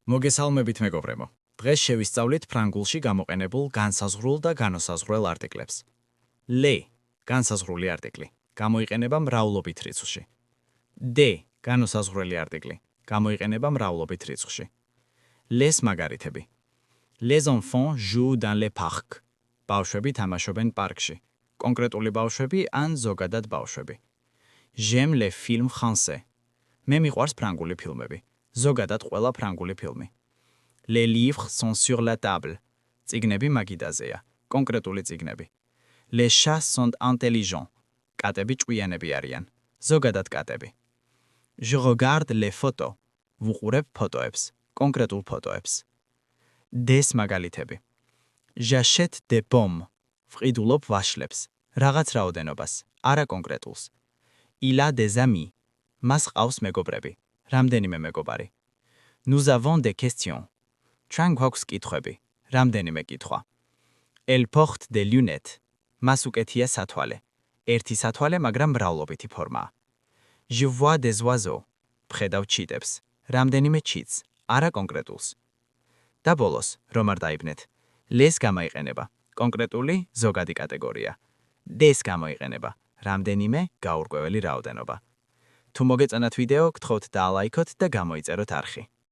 მოგესალმებით მეგობრებო. დღეს შევისწავლით ფრანგულში გამოყენებულ განსაზღვრულ და განოსაზღვრელ არტიკლებს. Le განსაზღვრული არტიკლი გამოიყენება მრავლობით რიცხვში. De განოსაზღვრელი არტიკლი გამოიყენება მრავლობით რიცხვში. Les მაგარითები. Les enfants jouent dans le parc. ბავშვები თამაშობენ პარკში. კონკრეტული ბავშვები ან ზოგადად ბავშვები. J'aime les films français. მე მიყვარს ფრანგული ფილმები. ზოგადად ყველა ფრანგული ფილმი. Les livres sont sur la table. წიგნები მაგიდაზეა. კონკრეტული წიგნები. Les chats sont intelligents. კატები ჭკვიანები არიან. ზოგადად კატები. Je regarde les photos. ვუყურებ ფოტოებს. კონკრეტულ ფოტოებს. Des მაგალითები. J'achète des pommes. ვყიდულობ ვაშლებს. რაღაც რაოდენობას. არა კონკრეტულს. Il a des amis. მას ყავს მეგობრები. რამდენიმე მეგობარი. Nous avons des questions. ჩვენ გვაქვს კითხვები. რამდენიმე კითხვა. Elle porte des lunettes. მას უკეთია სათვალე. ერთი სათვალე, მაგრამ მრავლობითი ფორმაა. Je vois des oiseaux. ვხედავ ჩიტებს. რამდენიმე ჩიტს. არა კონკრეტულს. და ბოლოს, რომ არ დაიბნეთ. Les გამოიყენება. კონკრეტული ზოგადი კატეგორია. Des გამოიყენება. რამდენიმე გაურკვეველი რაოდენობა. თუ მოგეწონათ ვიდეო, გთხოვთ დაალაიქოთ და გამოიწეროთ არხი.